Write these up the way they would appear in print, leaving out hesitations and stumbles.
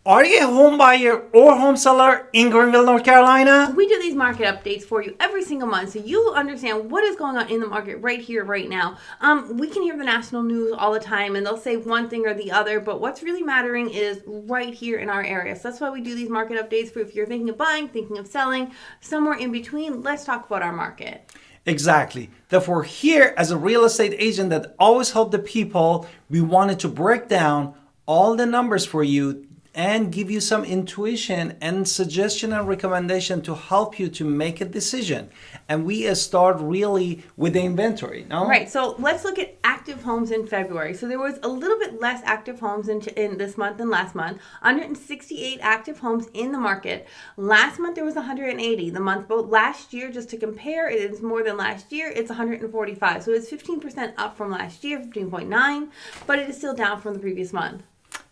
Are you a home buyer or home seller in Greenville, North Carolina? We do these market updates for you every single month so you understand what is going on in the market right here, right now. We can hear the national news all the time and they'll say one thing or the other, but what's really mattering is right here in our area. So that's why we do these market updates for if you're thinking of buying, thinking of selling, somewhere in between. Let's talk about our market. Exactly. Therefore, here as a real estate agent that always help the people, we wanted to break down all the numbers for you and give you some intuition and suggestion and recommendation to help you to make a decision. And we start really with the inventory, no? Right, so let's look at active homes in February. So there was a little bit less active homes in this month than last month. 168 active homes in the market. Last month there was 180. The month last year, just to compare, it is more than last year. It's 145. So it's 15% up from last year, 15.9, but it is still down from the previous month.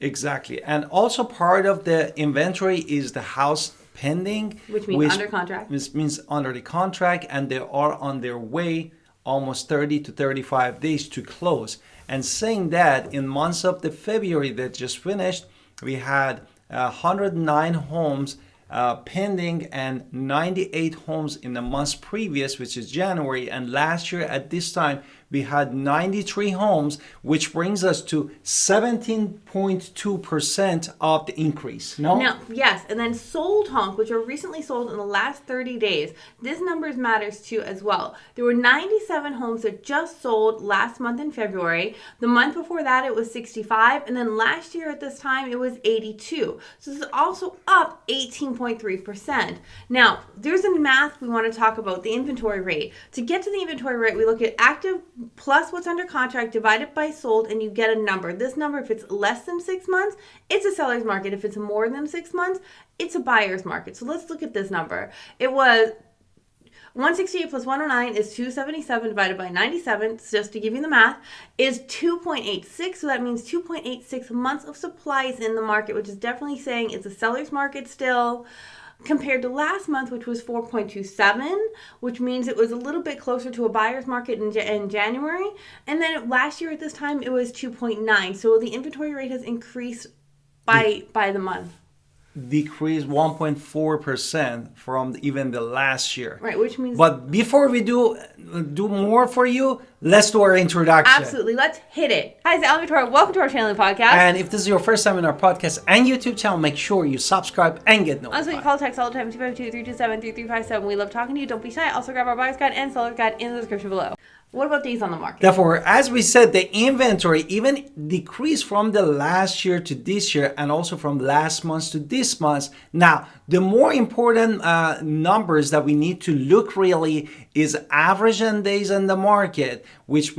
Exactly. And also part of the inventory is the house pending. Which means under contract. Which means under the contract, and they are on their way almost 30 to 35 days to close. And saying that, in months of the February that just finished, we had 109 homes pending and 98 homes in the months previous, which is January. And last year at this time, we had 93 homes, which brings us to 17.2% of the increase. No, yes. And then sold homes, which were recently sold in the last 30 days. This numbers matters too as well. There were 97 homes that just sold last month in February. The month before that, it was 65. And then last year at this time, it was 82. So this is also up 18.3%. Now, there's a math we want to talk about, the inventory rate. To get to the inventory rate, we look at active plus what's under contract divided by sold, and you get a number. This number, if it's less than 6 months, it's a seller's market. If it's more than 6 months, it's a buyer's market. So let's look at this number. It was 168 plus 109 is 277 divided by 97, just to give you the math, is 2.86. So that means 2.86 months of supplies in the market, which is definitely saying it's a seller's market still. Compared to last month, which was 4.27, which means it was a little bit closer to a buyer's market in January. And then last year at this time, it was 2.9. So the inventory rate has increased by the month. Decreased 1.4% from even the last year. Right, which means... But before we do more for you, let's do our introduction. Absolutely, let's hit it. Hi, it's Alan Victoria. Welcome to our channel and podcast. And if this is your first time in our podcast and YouTube channel, make sure you subscribe and get notified. Also, you call text all the time, 252-327-3357. We love talking to you. Don't be shy. Also, grab our buyer's guide and seller's guide in the description below. What about days on the market? Therefore, as we said, the inventory even decreased from the last year to this year and also from last month to this month. Now, the more important numbers that we need to look really is average days on the market, which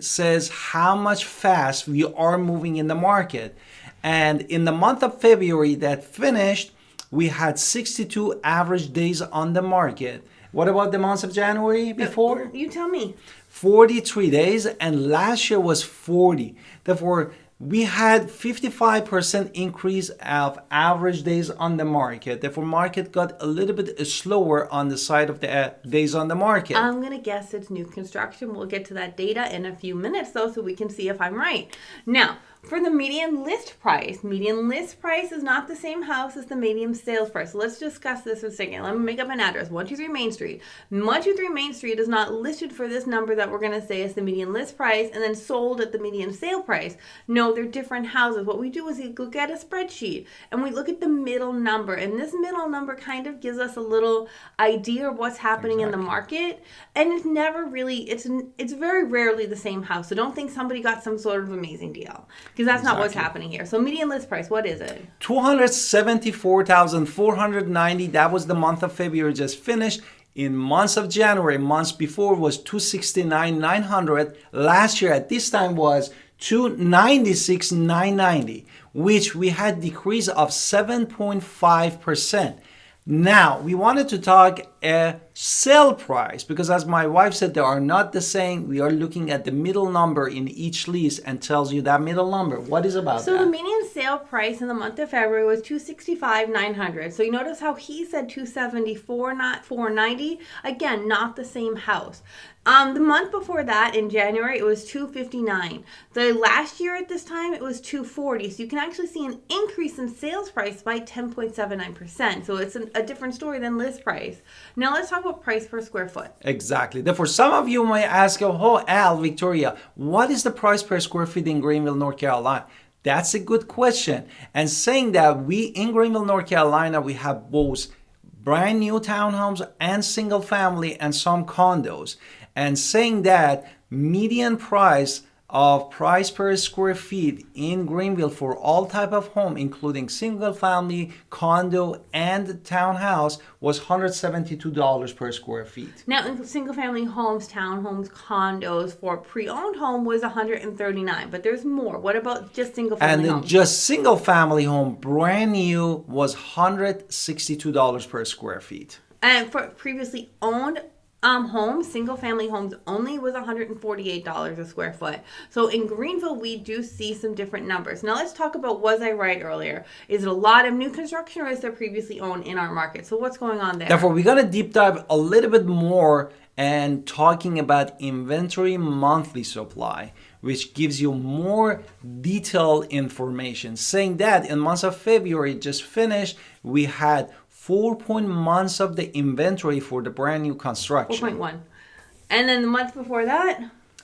says how much fast we are moving in the market. And in the month of February that finished, we had 62 average days on the market. What about the month of January before? You tell me. 43 days, and last year was 40. Therefore, we had 55% increase of average days on the market. Therefore, market got a little bit slower on the side of the days on the market. I'm going to guess it's new construction. We'll get to that data in a few minutes, though, so we can see if I'm right. Now, for the median list price is not the same house as the median sales price. So let's discuss this for a second. Let me make up an address. 123 Main Street. 123 Main Street is not listed for this number that we're going to say is the median list price and then sold at the median sale price. No, they're different houses. What we do is we look at a spreadsheet and we look at the middle number. And this middle number kind of gives us a little idea of what's happening in the market. And it's never really, it's very rarely the same house. So don't think somebody got some sort of amazing deal. Because that's not what's happening here. So median list price, what is it? $274,490. That was the month of February just finished. In months of January, months before was $269,900. Last year at this time was $296,990, which we had decrease of 7.5%. Now, we wanted to talk a sale price, because as my wife said, they are not the same. We are looking at the middle number in each lease and tells you that middle number. What is about So that? the median sale price in the month of February was $265,900. So you notice how he said $274, not $490. Again, not the same house. The month before that, in January, it was $259. The last year at this time, it was $240. So you can actually see an increase in sales price by 10.79%. So it's a different story than list price. Now let's talk about price per square foot. Exactly. Therefore, some of you might ask, oh, Al, Victoria, what is the price per square feet in Greenville, North Carolina? That's a good question. And saying that we in Greenville, North Carolina, we have both brand new townhomes and single family and some condos. And saying that median price per square feet in Greenville for all type of home, including single family, condo, and townhouse, was $172 per square feet. Now, in single family homes, townhomes, condos, for pre-owned home was $139, but there's more. What about just single family And then homes? just single family home, brand new, was $162 per square feet. And for previously owned homes, single family homes only, was $148 a square foot. So in Greenville, we do see some different numbers. Now let's talk about, was I right earlier? Is it a lot of new construction, or is there previously owned in our market? So what's going on there? Therefore, we're going to deep dive a little bit more and talking about inventory monthly supply, which gives you more detailed information. Saying that in months of February just finished, we had 4 months of the inventory for the brand new construction. 4.1. And then the month before that?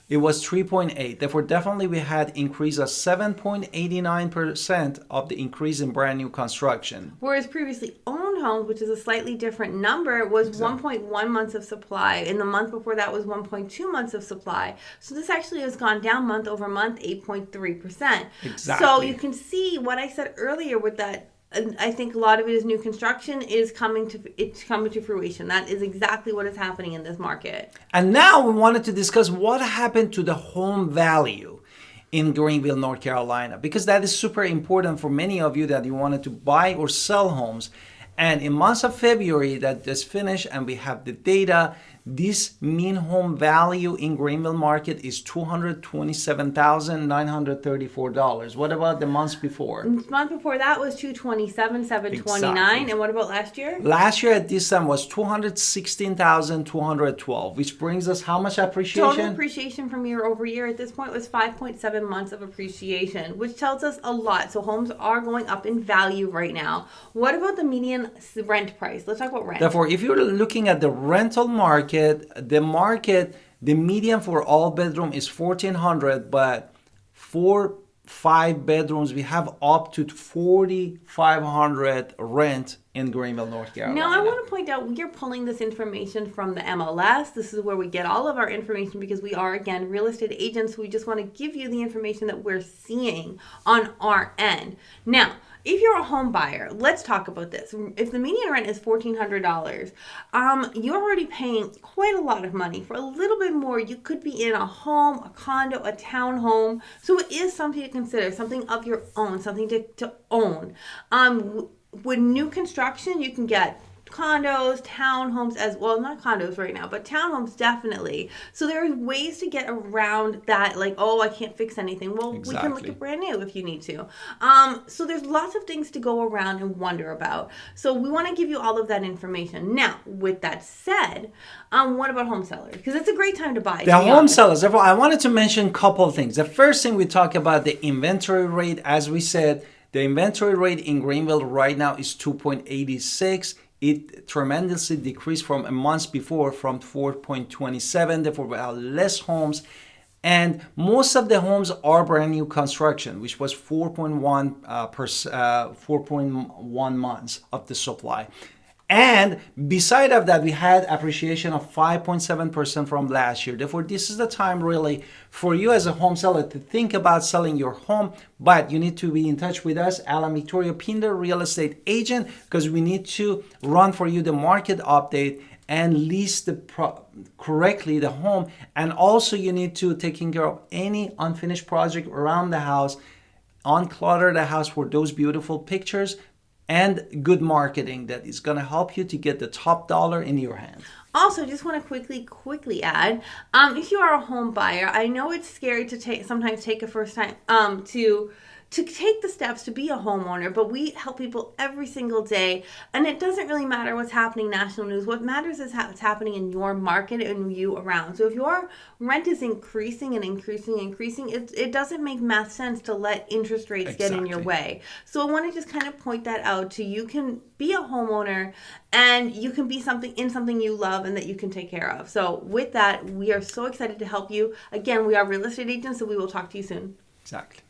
It was 3.8. Therefore, definitely we had increase of 7.89% of the increase in brand new construction. Whereas previously owned homes, which is a slightly different number, was 1.1 months of supply. And the month before that was 1.2 months of supply. So this actually has gone down month over month, 8.3%. Exactly. So you can see what I said earlier with that. I think a lot of it is new construction is coming to fruition. That is exactly what is happening in this market. And now we wanted to discuss what happened to the home value in Greenville, North Carolina, because that is super important for many of you that you wanted to buy or sell homes. And in months of February that just finished, and we have the data, this mean home value in Greenville market is $227,934. What about the months before? The month before that was $227,729. Exactly. And what about last year? Last year at this time was $216,212, which brings us how much appreciation? Total appreciation from year over year at this point was 5.7 months of appreciation, which tells us a lot. So homes are going up in value right now. What about the median rent price? Let's talk about rent. Therefore, if you're looking at the rental market, the median for all bedroom is $1,400, but for 5 bedrooms, we have up to $4,500 rent in Greenville, North Carolina. Now, I want to point out, we are pulling this information from the MLS. This is where we get all of our information because we are, again, real estate agents. We just want to give you the information that we're seeing on our end. Now, if you're a home buyer, let's talk about this. If the median rent is $1,400, you're already paying quite a lot of money. For a little bit more, you could be in a home, a condo, a townhome. So it is something to consider, something of your own, something to own. With new construction, you can get condos, townhomes as well, not condos right now, but townhomes definitely. So there are ways to get around that, like, oh, I can't fix anything. Well, Exactly. we can look at brand new if you need to. So there's lots of things to go around and wonder about. So we want to give you all of that information. Now, with that said, what about home sellers? Because it's a great time to buy. The home sellers, therefore, I wanted to mention a couple of things. The first thing, we talk about the inventory rate. As we said, the inventory rate in Greenville right now is 2.86. It tremendously decreased from a month before from 4.27. Therefore, we have less homes. And most of the homes are brand new construction, which was 4.1 months of the supply. And beside of that, we had appreciation of 5.7% from last year. Therefore, this is the time really for you as a home seller to think about selling your home. But you need to be in touch with us, Alan Victoria Pinder, real estate agent, because we need to run for you the market update and lease correctly the home. And also you need to take care of any unfinished project around the house, unclutter the house for those beautiful pictures. and good marketing that is going to help you to get the top dollar in your hand. Also, just want to quickly add, if you are a home buyer, I know it's scary to sometimes take a first time to take the steps to be a homeowner, but we help people every single day, and it doesn't really matter what's happening national news. What matters is what's happening in your market and you around. So if your rent is increasing and increasing, it doesn't make math sense to let interest rates get in your way. So I want to just kind of point that out to you. Can be a homeowner and you can be something you love and that you can take care of. So with that, we are so excited to help you. Again, we are real estate agents, so we will talk to you soon. Exactly.